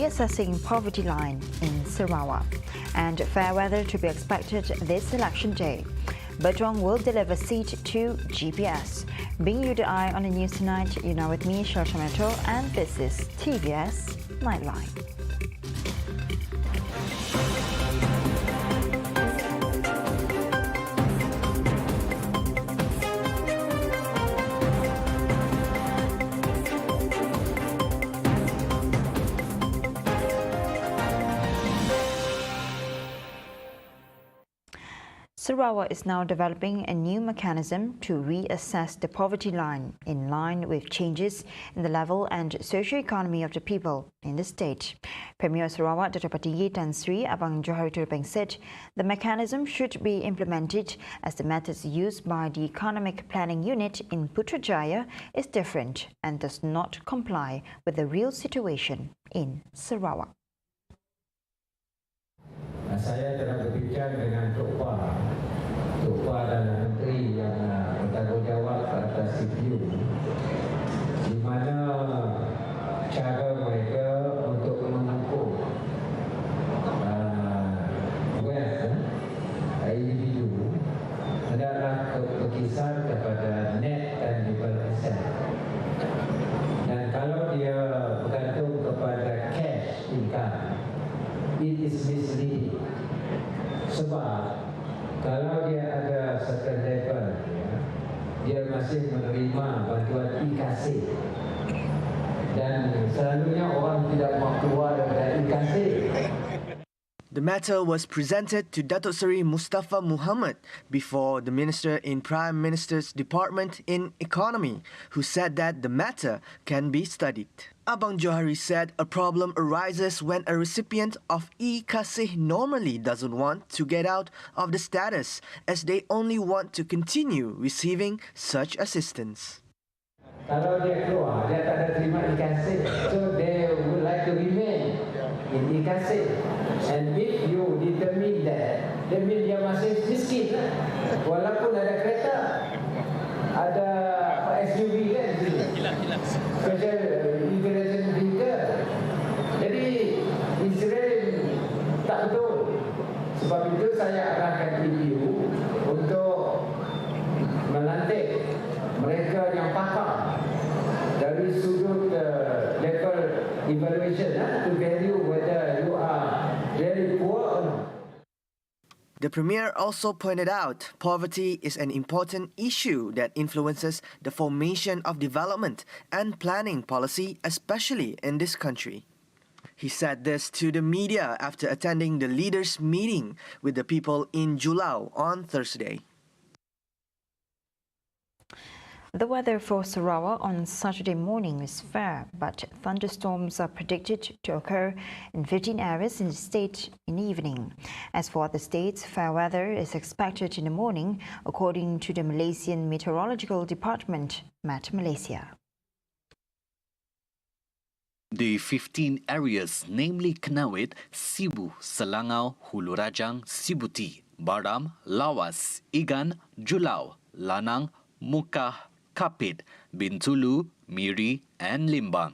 reassessing poverty line in Sarawak. And fair weather to be expected this election day. Betong will deliver seat to GPS. Bring you the eye on the news tonight. You're now with me, Shoshameto, and this is TVS Nightline. Sarawak is now developing a new mechanism to reassess the poverty line in line with changes in the level and socio-economy of the people in the state. Premier Sarawak Dr. Patigi Tan Sri Abang Johari Turpeng said the mechanism should be implemented as the methods used by the Economic Planning Unit in Putrajaya is different and does not comply with the real situation in Sarawak. Saya telah berbincang dengan Tok Pa dan Menteri yang bertanggungjawab atas CPU, di mana cara mereka untuk mengukur individu adalah berkisar kepada net dan persen. Dan kalau dia bergantung kepada cash income, it is misleading. Sebab kalau dia ada certain level, dia masih menerima bantuan IKC. Dan selalunya orang tidak mahu keluar dari IKC. The matter was presented to Datuk Seri Mustafa Muhammad before the Minister in Prime Minister's Department in Economy, who said that the matter can be studied. Abang Johari said a problem arises when a recipient of e-kasih normally doesn't want to get out of the status, as they only want to continue receiving such assistance. Kalau dia keluar, dia tak ada terima e-kasih, so they would like to remain in e-kasih. And if you determine that dia masih miskin, walaupun ada kereta, ada SUV kan, special immigration vehicle. Jadi Israel tak betul. Sebab itu saya arahkan EU untuk melantik mereka yang pakar dari sudut level evaluation to value whether you are very poor or not. The Premier also pointed out poverty is an important issue that influences the formation of development and planning policy, especially in this country. He said this to the media after attending the leaders' meeting with the people in Julau on Thursday. The weather for Sarawak on Saturday morning is fair, but thunderstorms are predicted to occur in 15 areas in the state in the evening. As for other states, fair weather is expected in the morning, according to the Malaysian Meteorological Department, Met Malaysia. The 15 areas, namely Kenawit, Sibu, Selangau, Hulu Rajang, Sibuti, Baram, Lawas, Igan, Julau, Lanang, MUKAH, Kapit, Bintulu, Miri and Limbang.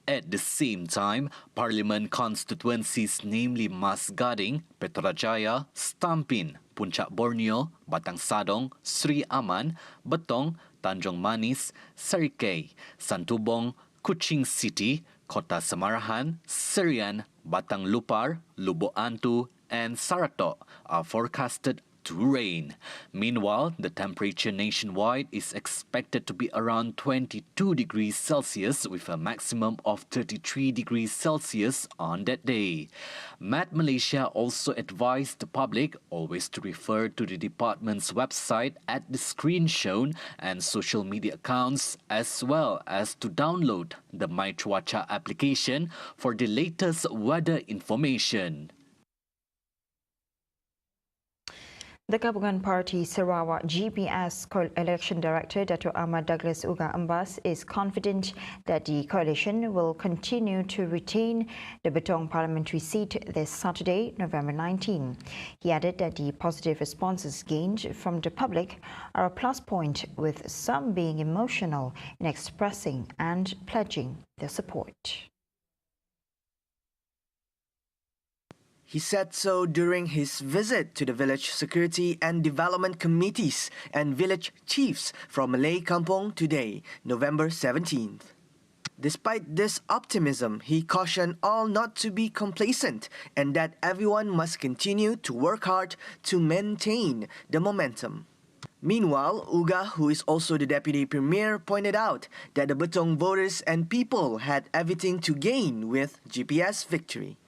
At the same time, Parliament constituencies namely Mas Gading, Putrajaya, Stampin, Puncak Borneo, Batang Sadong, Sri Aman, Betong, Tanjung Manis, Serikei, Santubong, Kuching City, Kota Semarahan, Serian, Batang Lupar, Lubuk Antu and Saratok are forecasted to rain. Meanwhile, the temperature nationwide is expected to be around 22 degrees Celsius with a maximum of 33 degrees Celsius on that day. Met Malaysia also advised the public always to refer to the department's website at the screen shown and social media accounts, as well as to download the My Cuaca application for the latest weather information. The Gabungan Party Sarawak GPS Election Director Dato' Ahmad Douglas Uga Ambas is confident that the coalition will continue to retain the Betong parliamentary seat this Saturday, November 19. He added that the positive responses gained from the public are a plus point, with some being emotional in expressing and pledging their support. He said so during his visit to the village security and development committees and village chiefs from Malay Kampong today, November 17th. Despite this optimism, he cautioned all not to be complacent and that everyone must continue to work hard to maintain the momentum. Meanwhile, UGA, who is also the Deputy Premier, pointed out that the Betong voters and people had everything to gain with GPS victory.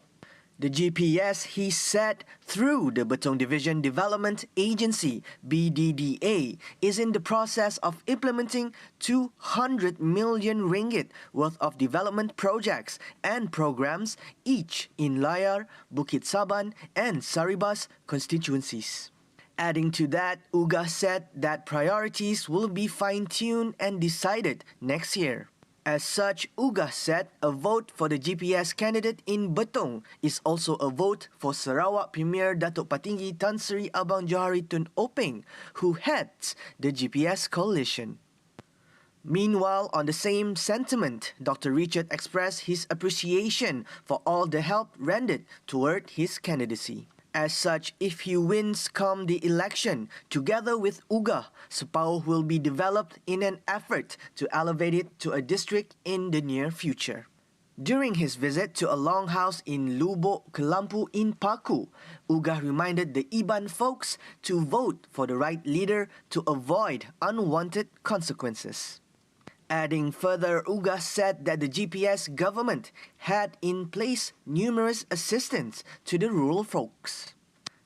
The GPS, he said, through the Betong Division Development Agency, BDDA, is in the process of implementing 200 million ringgit worth of development projects and programs, each in Layar, Bukit Saban and Saribas constituencies. Adding to that, UGA said that priorities will be fine-tuned and decided next year. As such, UGA said a vote for the GPS candidate in Betong is also a vote for Sarawak Premier Datuk Patinggi Tan Sri Abang Johari Tun Openg, who heads the GPS coalition. Meanwhile, on the same sentiment, Dr. Richard expressed his appreciation for all the help rendered toward his candidacy. As such, if he wins come the election, together with UGA, Sepau will be developed in an effort to elevate it to a district in the near future. During his visit to a longhouse in Lubuk Kelampu in Paku, UGA reminded the Iban folks to vote for the right leader to avoid unwanted consequences. Adding further, UGA said that the GPS government had in place numerous assistance to the rural folks.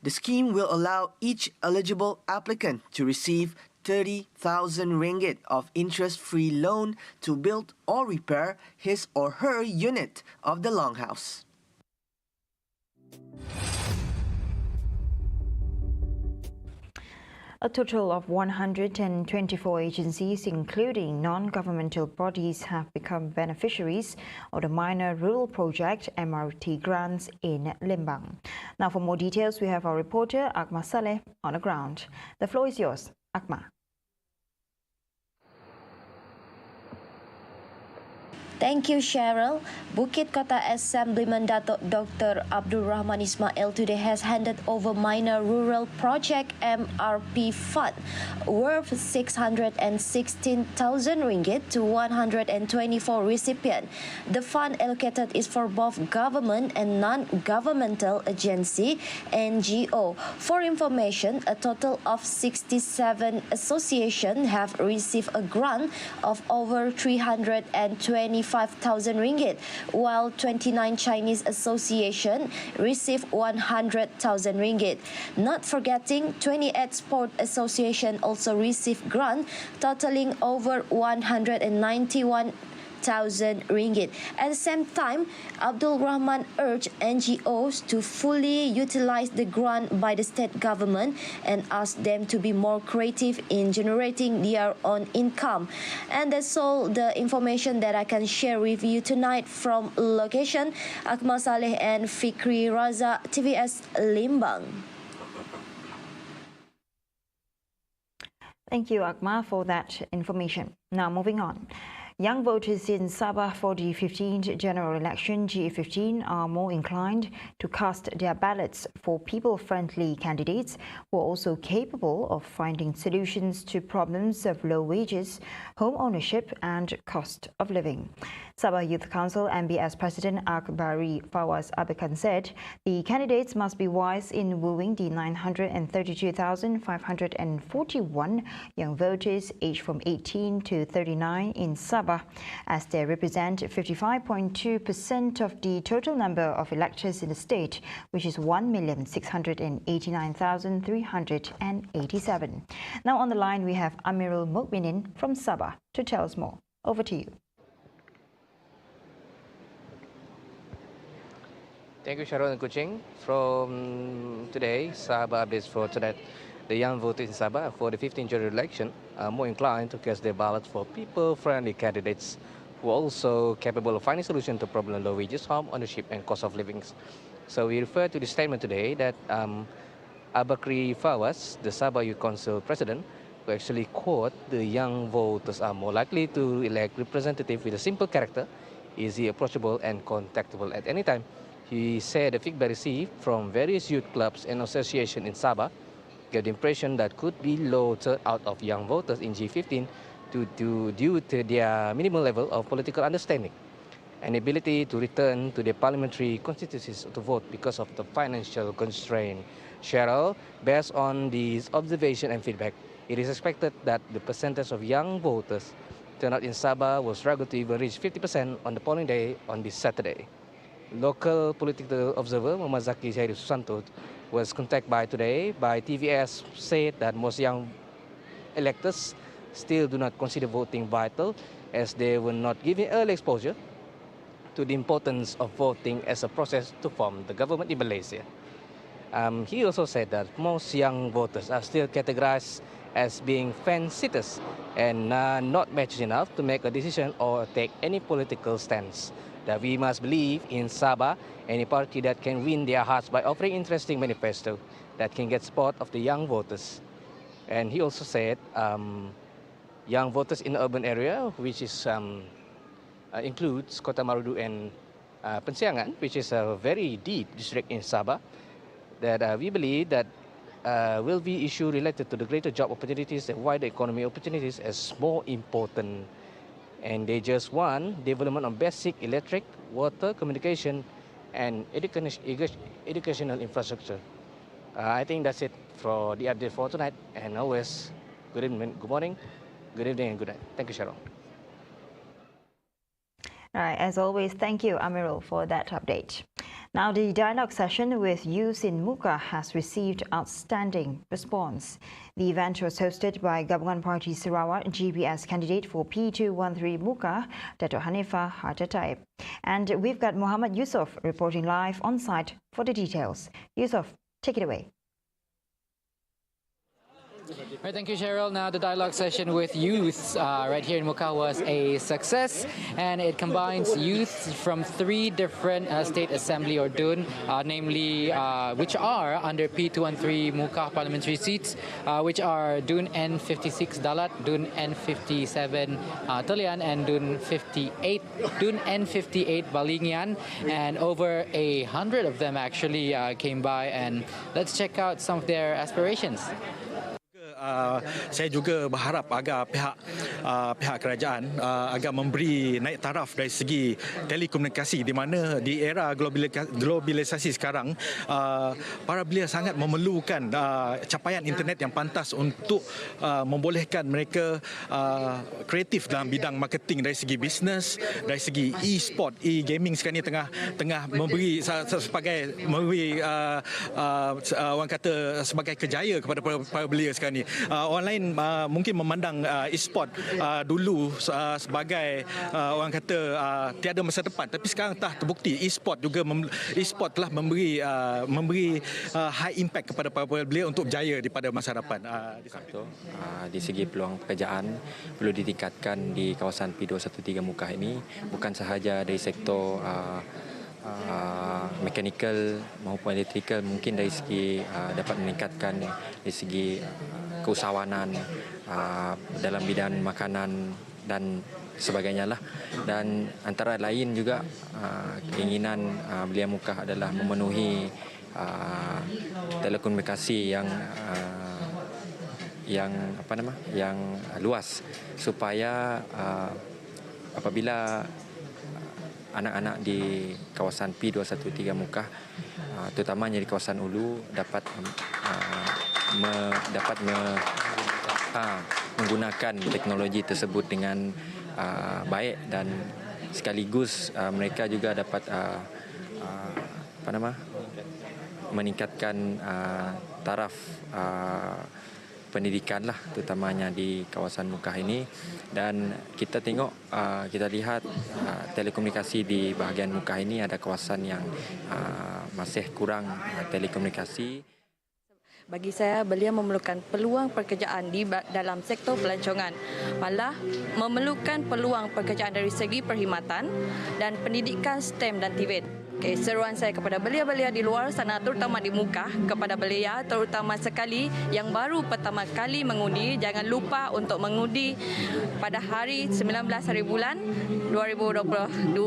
The scheme will allow each eligible applicant to receive 30,000 ringgit of interest-free loan to build or repair his or her unit of the longhouse. A total of 124 agencies, including non-governmental bodies, have become beneficiaries of the Minor Rural Project MRT grants in Limbang. Now, for more details, we have our reporter Akma Saleh on the ground. The floor is yours, Akma. Thank you, Cheryl. Bukit Kota Assemblyman Datuk Dr. Abdul Rahman Ismail today has handed over Minor Rural Project MRP Fund worth 616,000 ringgit to 124 recipients. The fund allocated is for both government and non-governmental agency (NGO). For information, a total of 67 associations have received a grant of over 325,000 ringgit, while 29 Chinese associations received 100,000 ringgit. Not forgetting, 28 sport associations also received grants totaling over 191,000 ringgit. At the same time, Abdul Rahman urged NGOs to fully utilize the grant by the state government and asked them to be more creative in generating their own income. And that's all the information that I can share with you tonight from location. Akmal Saleh and Fikri Raza, TVS Limbang. Thank you, Akma, for that information. Now, moving on. Young voters in Sabah for the 15th general election GE15 are more inclined to cast their ballots for people-friendly candidates who are also capable of finding solutions to problems of low wages, home ownership and cost of living. Sabah Youth Council MBS President Akbari Fawaz Abekan said the candidates must be wise in wooing the 932,541 young voters aged from 18 to 39 in Sabah, as they represent 55.2% of the total number of electors in the state, which is 1,689,387. Now on the line we have Amirul Mukminin from Sabah to tell us more. Over to you. Thank you, Sharon and Kuching. From today, Sabah updates for tonight. The young voters in Sabah for the 15th general election are more inclined to cast their ballots for people-friendly candidates who are also capable of finding solutions to problem low wages, home ownership and cost of living. So we refer to the statement today that Abakri Fawaz, the Sabah Youth Council president, who actually quote the young voters are more likely to elect representative with a simple character, easy, approachable and contactable at any time. He said the feedback received from various youth clubs and associations in Sabah gave the impression that could be low turnout of young voters in G15 due to their minimal level of political understanding and ability to return to their parliamentary constituencies to vote because of the financial constraint. Cheryl, based on these observation and feedback, it is expected that the percentage of young voters turnout in Sabah was struggle to even reach 50% on the polling day on this Saturday. Local political observer Muhammad Zaki Syahid Susanto was contacted today by TVS, said that most young electors still do not consider voting vital as they were not given early exposure to the importance of voting as a process to form the government in Malaysia. He also said that most young voters are still categorized as being fence-sitters and not mature enough to make a decision or take any political stance. That we must believe in Sabah, any party that can win their hearts by offering interesting manifesto that can get support of the young voters. And he also said young voters in the urban area, which is includes Kota Marudu and Pensiangan, which is a very deep district in Sabah, that we believe that will be issue related to the greater job opportunities and wider economy opportunities as more important. And they just want development of basic electric, water, communication, and educational infrastructure. I think that's it for the update for tonight. And always, good evening, good morning, good evening, and good night. Thank you, Cheryl. All right, as always, thank you, Amirul, for that update. Now, the dialogue session with youth in MUKAH has received outstanding response. The event was hosted by Gabungan Party Sarawak GBS candidate for P213 MUKAH, Dato' Hanifah Hajataib. And we've got Muhammad Yusof reporting live on site for the details. Yusof, take it away. Right, thank you, Cheryl. Now, the dialogue session with youth right here in MUKAH was a success, and it combines youth from 3 different state assembly or DUN, namely which are under P213 MUKAH parliamentary seats, which are DUN N56 Dalat, DUN N57 Talian, and DUN 58, DUN N58 Balingian, and over 100 of them actually came by. And let's check out some of their aspirations. Saya juga berharap agar pihak kerajaan agar memberi naik taraf dari segi telekomunikasi, di mana di era globalisasi sekarang para belia sangat memerlukan capaian internet yang pantas untuk membolehkan mereka kreatif dalam bidang marketing dari segi bisnes, dari segi e-sport, e-gaming sekarang ni tengah memberi orang kata sebagai kejaya kepada para belia sekarang ni. Orang lain mungkin memandang e-sport dulu sebagai orang kata tiada masa depan, tapi sekarang telah terbukti e-sport telah memberi high impact kepada para belia untuk berjaya pada masa depan. Di segi peluang pekerjaan perlu ditingkatkan di kawasan P213 MUKAH ini, bukan sahaja dari sektor mechanical maupun electrical, mungkin dari segi dapat meningkatkan dari segi keusahawanan dalam bidang makanan dan sebagainya lah. Dan antara lain juga keinginan belia MUKAH adalah memenuhi telekomunikasi yang luas, supaya apabila anak-anak di kawasan P213 MUKAH, terutamanya di kawasan Ulu, dapat menggunakan teknologi tersebut dengan baik, dan sekaligus mereka juga dapat meningkatkan taraf pendidikan lah, terutamanya di kawasan MUKAH ini. Dan kita tengok, kita lihat telekomunikasi di bahagian MUKAH ini ada kawasan yang masih kurang telekomunikasi. Bagi saya, belia memerlukan peluang pekerjaan di dalam sektor pelancongan, malah memerlukan peluang pekerjaan dari segi perkhidmatan dan pendidikan STEM dan TVET. Seruan saya kepada belia-belia di luar sana, terutama di MUKAH, kepada belia terutama sekali yang baru pertama kali mengundi, jangan lupa untuk mengundi pada hari 19 hari bulan 2022.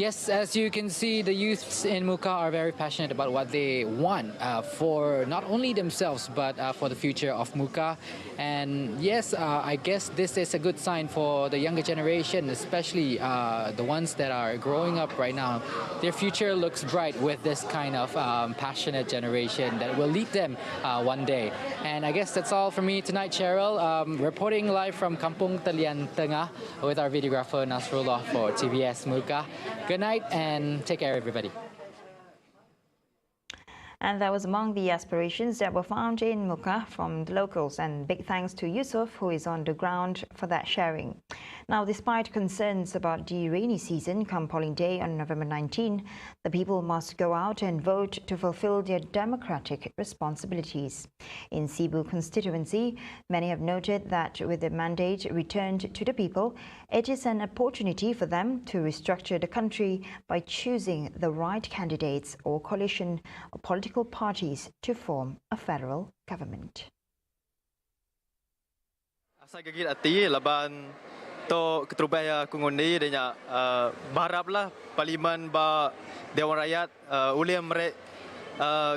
Yes, as you can see, the youths in MUKAH are very passionate about what they want for not only themselves but for the future of MUKAH. And yes, I guess this is a good sign for the younger generation, especially the ones that are growing up right now. Their future looks bright with this kind of passionate generation that will lead them one day. And I guess that's all for me tonight, Cheryl. Reporting live from Kampung Talian Tengah with our videographer Nasrullah for TVS MUKAH. Good night and take care, everybody. And that was among the aspirations that were found in MUKAH from the locals, and big thanks to Yusuf, who is on the ground for that sharing. Now, despite concerns about the rainy season come polling day on November 19, the people must go out and vote to fulfill their democratic responsibilities. In Cebu constituency, many have noted that with the mandate returned to the people, it is an opportunity for them to restructure the country by choosing the right candidates or coalition or political parties to form a federal government. Asa gigit hati laban to keterubaya kungundi denya berharaplah parlimen ba Dewan Rakyat ulih merek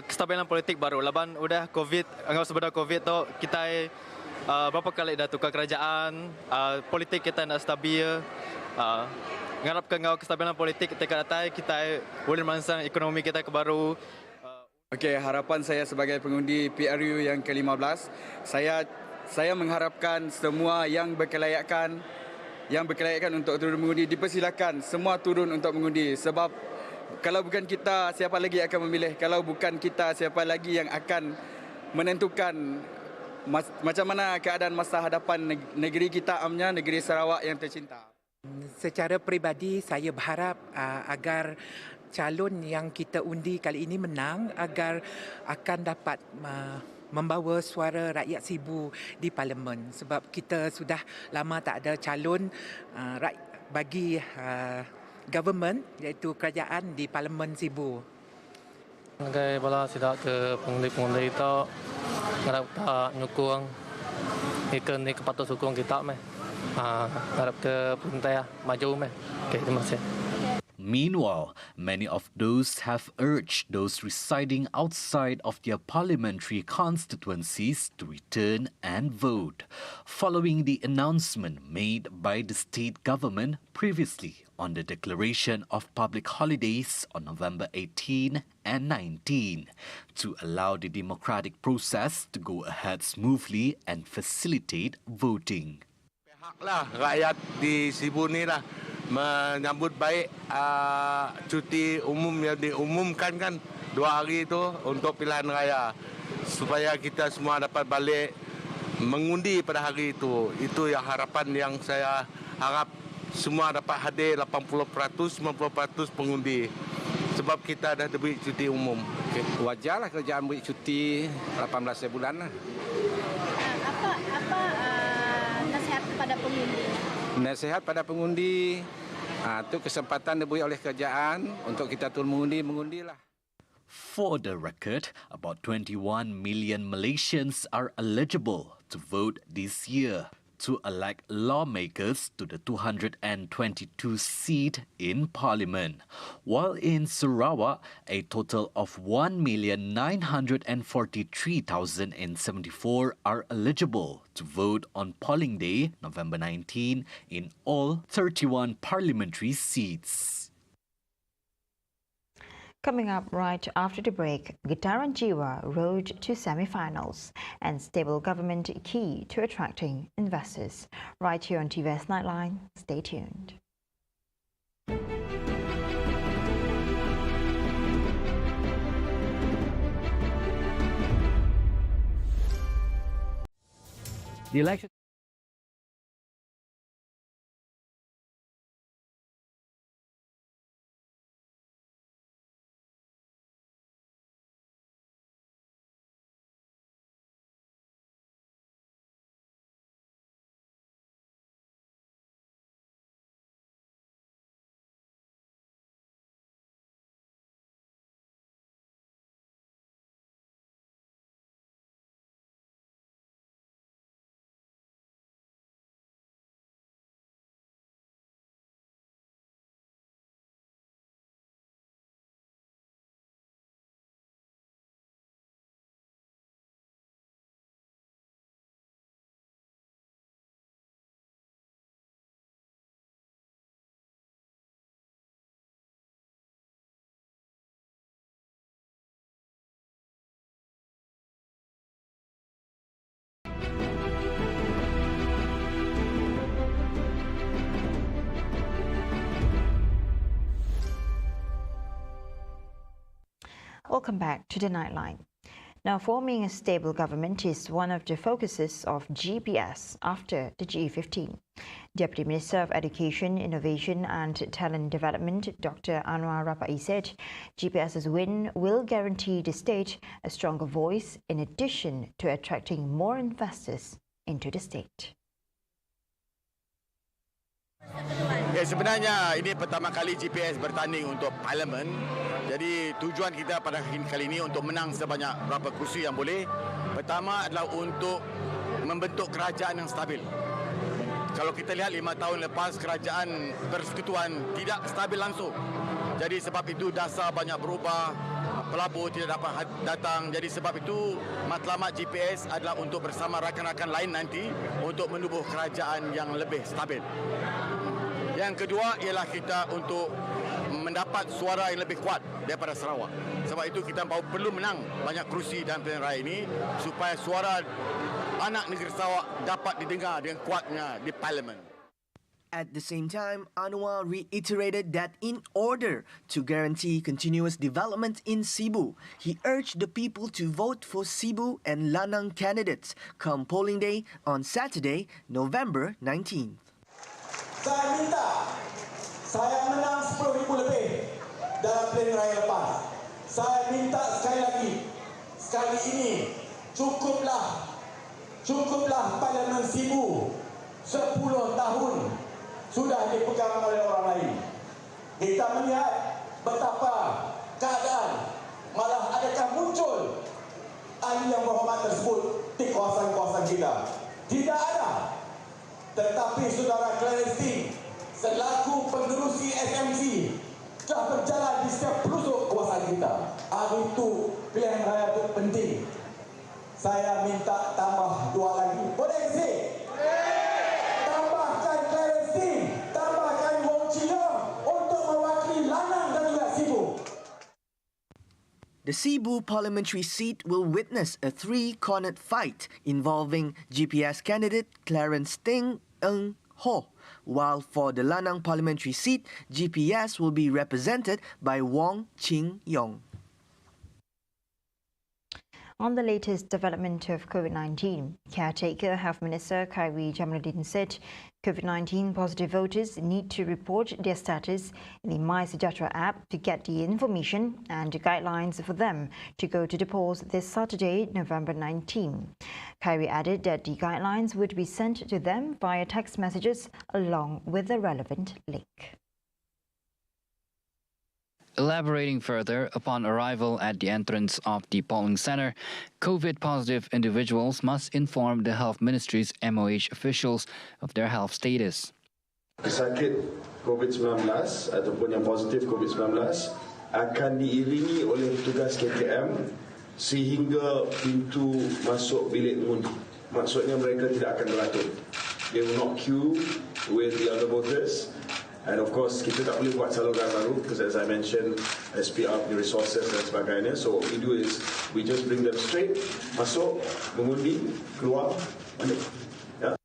kestabilan politik baru laban udah covid angau sebeda covid tu kita berapa kali dah tukar kerajaan politik kita nak stabil ngarap ke ngau kestabilan politik ketika datang kita boleh merangsang ekonomi kita ke baru. Okey, harapan saya sebagai pengundi PRU yang ke-15, saya mengharapkan semua yang berkelayakan untuk turun mengundi dipersilakan semua turun untuk mengundi, sebab kalau bukan kita siapa lagi akan memilih, kalau bukan kita siapa lagi yang akan menentukan macam mana keadaan masa hadapan negeri kita amnya, negeri Sarawak yang tercinta. Secara peribadi saya berharap agar calon yang kita undi kali ini menang agar akan dapat membawa suara rakyat Cebu di parlimen, sebab kita sudah lama tak ada calon bagi government iaitu kerajaan di parlimen Cebu. Sebagai bala sidak ke pengundi-pengundi itu ngarap tak nyukung ikan ni kepatut sukung kita meh ngarap ke perintah maju meh. Okey, terima kasih. Meanwhile, many of those have urged those residing outside of their parliamentary constituencies to return and vote, following the announcement made by the state government previously on the declaration of public holidays on November 18 and 19 to allow the democratic process to go ahead smoothly and facilitate voting. Pihaklah rakyat di Cebu ni lah menyambut baik cuti umum yang diumumkan kan 2 hari itu untuk pilihan raya, supaya kita semua dapat balik mengundi pada hari itu. Itu yang harapan yang saya harap semua dapat hadir 80%, 90% pengundi, sebab kita dah diberi cuti umum. Okay. Wajarlah kerajaan beri cuti 18 bulan lah. Apa nasihat kepada pengundi? Nasihat pada pengundi, itu kesempatan diberi oleh kerajaan untuk kita turun mengundilah. For the record, about 21 million Malaysians are eligible to vote this year to elect lawmakers to the 222 seat in Parliament, while in Sarawak, a total of 1,943,074 are eligible to vote on polling day, November 19, in all 31 parliamentary seats. Coming up right after the break, Gitaran Jiwa road to semi-finals and stable government key to attracting investors. Right here on TVS Nightline, stay tuned. The election Welcome back to the Nightline. Now, forming a stable government is one of the focuses of GPS after the G15. Deputy Minister of Education, Innovation and Talent Development, Dr. Anwar Rapai said GPS's win will guarantee the state a stronger voice in addition to attracting more investors into the state. Sebenarnya ini pertama kali GPS bertanding untuk Parlimen. Jadi tujuan kita pada kali ini untuk menang sebanyak berapa kursi yang boleh. Pertama adalah untuk membentuk kerajaan yang stabil. Kalau kita lihat 5 tahun lepas kerajaan persekutuan tidak stabil langsung. Jadi sebab itu dasar banyak berubah, pelabur tidak dapat datang. Jadi sebab itu matlamat GPS adalah untuk bersama rakan-rakan lain nanti untuk menubuh kerajaan yang lebih stabil. Yang kedua ialah kita untuk mendapat suara yang lebih kuat daripada Sarawak. Sebab itu kita perlu menang banyak kerusi dalam pilihan raya ini supaya suara anak negeri Sarawak dapat didengar dengan kuatnya di Parlimen. At the same time, Anwar reiterated that in order to guarantee continuous development in Cebu, he urged the people to vote for Cebu and Lanang candidates come polling day on Saturday, November 19th. Saya minta saya menang 10,000 lebih dalam pilihan raya lepas. Saya minta sekali ini cukuplah Parlimen Cebu 10 tahun sudah dipegang oleh orang lain. Kita melihat betapa keadaan malah adakah muncul ahli yang berhormat tersebut di kawasan-kawasan kita. Tidak ada. Tetapi saudara Clarence selaku pengerusi SMC telah berjalan di setiap pelosok kawasan kita. Hari itu pilihan raya itu penting. Saya minta tambah 2 lagi. Boleh ke? Tambahkan Clarence, tambahkan Wong China untuk mewakili Lanang dan juga Cebu. The Cebu parliamentary seat will witness a 3-cornered fight involving GPS candidate Clarence Ting Ng Ho, while for the Lanang parliamentary seat, GPS will be represented by Wong Ching Yong. On the latest development of COVID-19, Caretaker Health Minister Khairi Jamaluddin said COVID-19 positive voters need to report their status in the MySejahtera app to get the information and the guidelines for them to go to the polls this Saturday, November 19. Khairi added that the guidelines would be sent to them via text messages along with the relevant link. Elaborating further, upon arrival at the entrance of the polling center, COVID-positive individuals must inform the Health Ministry's MOH officials of their health status. Pesakit COVID-19 ataupun yang positif COVID-19 akan diiringi oleh petugas KKM sehingga pintu masuk bilik mengundi. Maksudnya mereka tidak akan beratur. They will not queue with the other voters. And of course, kita tak boleh buat saluran baru because as I mentioned, SPR punya resources dan sebagainya. So what we do is, we just bring them straight, masuk, mengundi, keluar, balik. Yeah.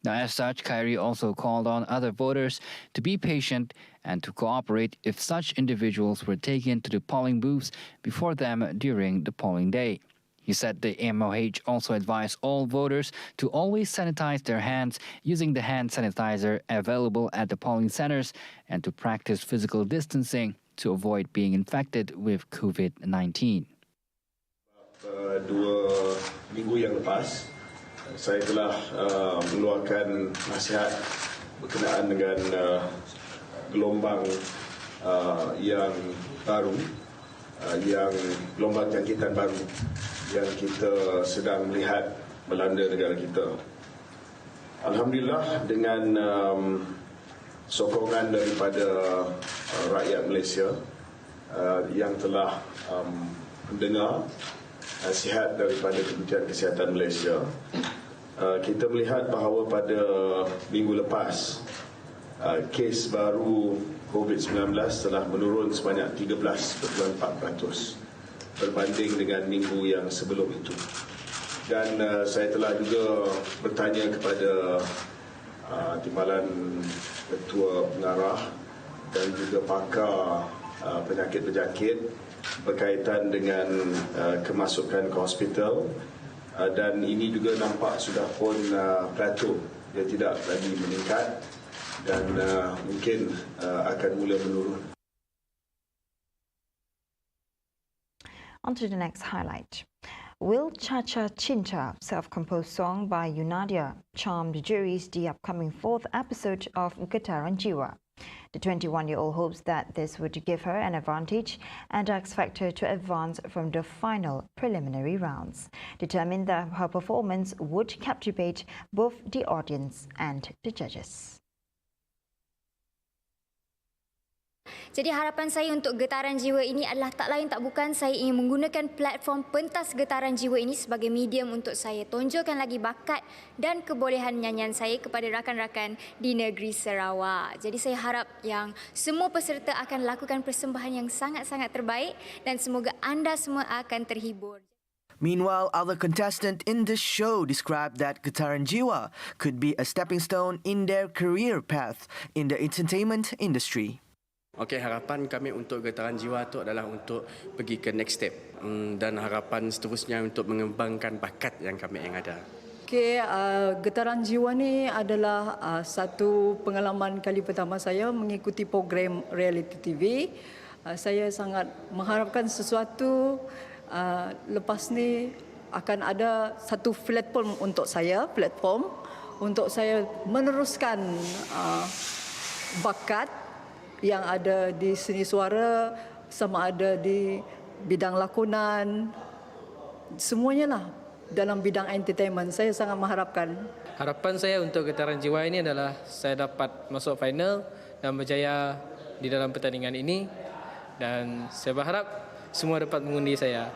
Now, as such, Khairi also called on other voters to be patient and to cooperate if such individuals were taken to the polling booths before them during the polling day. He said the MOH also advised all voters to always sanitize their hands using the hand sanitizer available at the polling centers and to practice physical distancing to avoid being infected with COVID-19. 2 minggu yang lepas, saya telah mengeluarkan nasihat berkenaan dengan gelombang yang baru, yang gelombang jangkitan baru yang kita sedang melihat melanda negara kita. Alhamdulillah dengan sokongan daripada rakyat Malaysia yang telah mendengar nasihat daripada Kementerian Kesihatan Malaysia, kita melihat bahawa pada minggu lepas kes baru COVID-19 telah menurun sebanyak 13.4% berbanding dengan minggu yang sebelum itu. Dan saya telah juga bertanya kepada Timbalan Ketua Pengarah dan juga pakar penyakit-penyakit berkaitan dengan kemasukan ke hospital dan ini juga nampak sudah pun plateau, dia tidak lagi meningkat dan mungkin akan mula menurun. On to the next highlight. Will Cha Cha Cinta, self-composed song by Yunadia, charm the juries the upcoming 4th episode of Getaran Jiwa? The 21-year-old hopes that this would give her an advantage and expect her to advance from the final preliminary rounds, determined that her performance would captivate both the audience and the judges. Jadi harapan saya untuk Getaran Jiwa ini adalah tak lain tak bukan saya ingin menggunakan platform pentas Getaran Jiwa ini sebagai medium untuk saya tonjolkan lagi bakat dan kebolehan nyanyian saya kepada rakan-rakan di negeri Sarawak. Jadi saya harap yang semua peserta akan lakukan persembahan yang sangat-sangat terbaik dan semoga anda semua akan terhibur. Meanwhile, other contestants in the show described that Getaran Jiwa could be a stepping stone in their career path in the entertainment industry. Okey, harapan kami untuk Getaran Jiwa itu adalah untuk pergi ke next step dan harapan seterusnya untuk mengembangkan bakat yang kami yang ada. Okey, Getaran Jiwa ni adalah satu pengalaman kali pertama saya mengikuti program reality TV. Saya sangat mengharapkan sesuatu lepas ni akan ada satu platform untuk saya meneruskan bakat yang ada di seni suara, sama ada di bidang lakonan, semuanya lah dalam bidang entertainment. Saya sangat mengharapkan. Harapan saya untuk Getaran Jiwa ini adalah saya dapat masuk final dan berjaya di dalam pertandingan ini dan saya berharap semua dapat mengundi saya.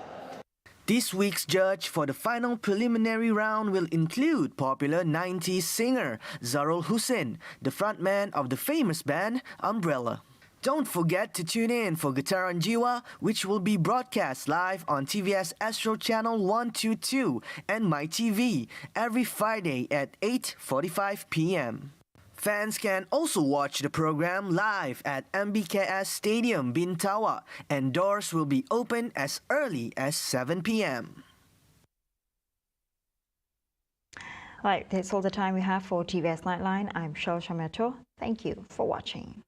This week's judge for the final preliminary round will include popular 90s singer Zarul Hussain, the frontman of the famous band Umbrella. Don't forget to tune in for Getaran Jiwa, which will be broadcast live on TVS Astro Channel 122 and MyTV every Friday at 8:45 p.m. Fans can also watch the program live at MBKS Stadium Bintawa, and doors will be open as early as 7 p.m. Right, that's all the time we have for TVS Nightline. I'm Shal Shameto. Thank you for watching.